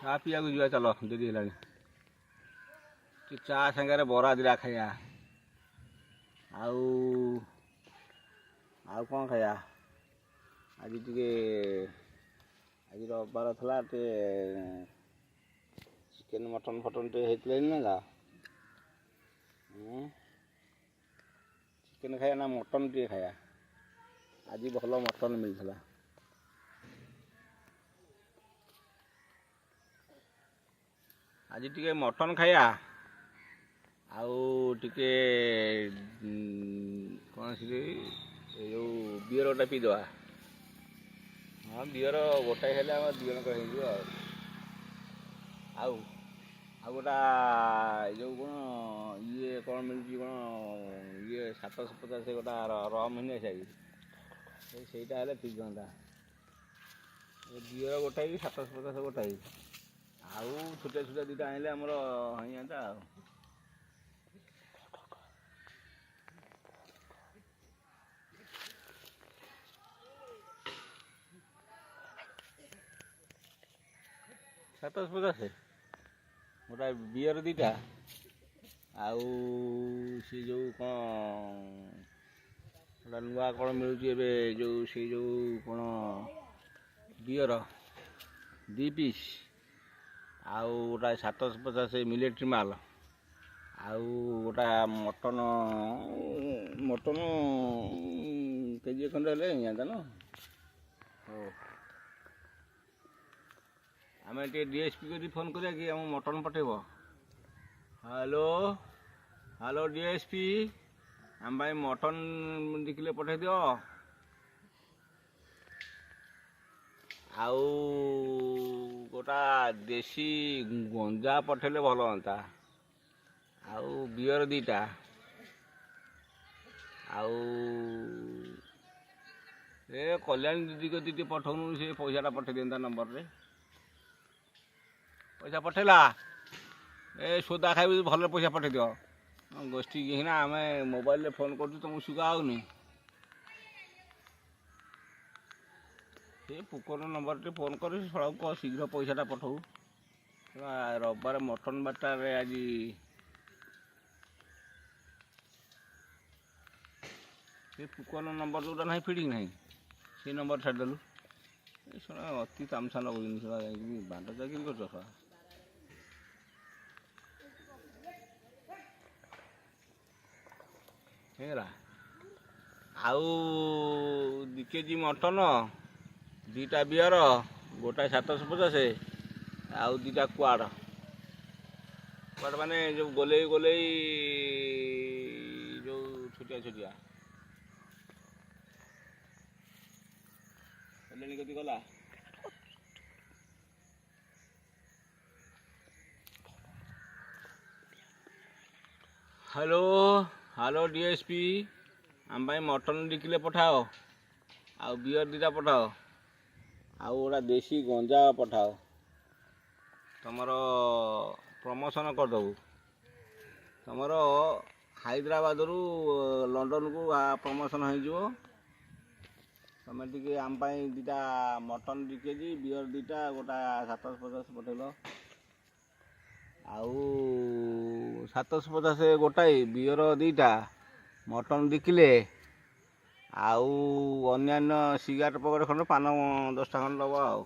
ଚା ପିଇବାକୁ ଯିବା ଚାଲ, ଡେରି ହେଲାଣି। ଚା ସାଙ୍ଗରେ ବରା ଦିଟା ଖାଇବା। ଆଉ ଆଉ କ'ଣ ଖାଇବା? ଆଜି ରବିବାର ଥିଲା, ଟିକେ ଚିକେନ୍ ମଟନ୍ ଟିକେ ହେଇଥିଲା ନା? ଚିକେନ୍ ଖାଇବା ନା ମଟନ୍ ଟିକେ ଖାଇବା? ଆଜି ଭଲ ମଟନ୍ ମିଳିଥିଲା। ଆଜି ଟିକେ ମଟନ୍ ଖାଇବା, ଆଉ ଟିକେ କ'ଣ ସେ ଯେଉଁ ବିୟର ଗୋଟା ପିଇଦେବା। ହଁ, ବିୟର ଗୋଟାଏ ହେଲେ ଆମର 2 ଜଣଙ୍କର ହେଇଯିବ। ଆଉ ଗୋଟା ଯେଉଁ କ'ଣ କ'ଣ ମିଳୁଛି, କ'ଣ 750 ଗୋଟା ରମ୍ ହେଲେ ସେଇଟା ହେଲେ ଠିକ୍ ହୁଅନ୍ତା। ବିୟର ଗୋଟାଏ 750 ଗୋଟାଏ, ଆଉ ଛୋଟିଆ ଛୋଟିଆ ଦୁଇଟା ଆଣିଲେ ଆମର ହେଇଯାନ୍ତା। ଆଉ $750 ଗୋଟା ବିୟର ଦୁଇଟା, ଆଉ ସେ ଯେଉଁ କ'ଣ ଗୋଟା ନୂଆ କ'ଣ ମିଳୁଛି ଏବେ, ସେଇ ଯେଉଁ କ'ଣ ବିୟର 2 ପିସ୍, ଆଉ ଗୋଟା 750 ମିଲିଟାରୀ ମାଲ, ଆଉ ଗୋଟା ମଟନ କେଜିଏ ଖଣ୍ଡେ ହେଲେ ହେଇଯାନ୍ତା ନା? ହଉ, ଆମେ ଟିକେ DSP କରି ଫୋନ୍ କରିବା କି ଆମ ମଟନ୍ ପଠେଇବ? ହ୍ୟାଲୋ DSP, ଆମ ପାଇଁ ମଟନ୍ 2 କିଲୋ ପଠେଇ ଦିଅ। ଆଉ ଗୋଟା ଦେଶୀ ଗଞ୍ଜା ପଠେଇଲେ ଭଲ ହୁଅନ୍ତା। ଆଉ ବିୟର 2ଟା, ଆଉ ଏ କଲ୍ୟାଣୀ ଦିଦି କତିକି ପଠଉନୁ, ସେ ପଇସାଟା ପଠେଇ ଦିଅନ୍ତା ନମ୍ବରରେ। ପଇସା ପଠେଇଲା, ଏ ସୋଦା ଖାଇବି, ଭଲରେ ପଇସା ପଠେଇ ଦିଅ। ଗୋଷ୍ଠୀ କିନା ଆମେ ମୋବାଇଲରେ ଫୋନ୍ କରୁଛୁ, ତୁମକୁ ସୁଗା ହେଉନି? ସେ ପୁକର ନମ୍ବରଟେ ଫୋନ୍ କରି ସଳକୁ କହ ଶୀଘ୍ର ପଇସାଟା ପଠଉ। ରବିବାର ମଟନ୍ ବାରଟାରେ ଆଜି ସେ ପୁକର ନମ୍ବର ଯେଉଁଟା ନାହିଁ, ଫିଡ଼ିଂ ନାହିଁ, ସେଇ ନମ୍ବର ଛାଡ଼ିଦେଲୁ। ଏ ଶୁଣା ଅତି ତାମସା ଲଗାଉଛନ୍ତି, ଶୁଣା ଯାଇକି ବାଣ୍ଟ ଚାକିରି କରୁଛ ଶୁଣା। ହେଇଗଲା। ଆଉ 2 କେଜି ମଟନ, 2ଟା ବିୟର, ଗୋଟାଏ 750, ଆଉ 2ଟା କୁଆଡ଼ ମାନେ ଯେଉଁ ଗୋଲେଇ ଯେଉଁ ଛୋଟିଆ କଲ୍ୟାଣୀ କତି ଗଲା। ହ୍ୟାଲୋ DSP, ଆମ ପାଇଁ ମଟନ୍ 2 କିଲୋ ପଠାଅ, ଆଉ ବିୟର 2ଟା ପଠାଅ, ଆଉ ଗୋଟା ଦେଶୀ ଗଞ୍ଜା ପଠାଅ। ତୁମର ପ୍ରମୋସନ୍ କରିଦେବୁ। ତୁମର ହାଇଦ୍ରାବାଦରୁ ଲଣ୍ଡନକୁ ପ୍ରମୋସନ୍ ହେଇଯିବ। ତୁମେ ଟିକେ ଆମ ପାଇଁ 2ଟା ମଟନ୍ 2 କେଜି, ବିୟର 2ଟା, ଗୋଟା 750 ପଠେଇଲ। ଆଉ 750 ଗୋଟାଏ, ବିୟର 2ଟା, ମଟନ୍ 2 କିଲୋ, ଆଉ ଅନ୍ୟାନ୍ୟ ସିଗାରେଟ୍ ପକେଟ୍ ଖଣ୍ଡେ, ପାନ 10ଟା ଖଣ୍ଡେ ଦେବ। ଆଉ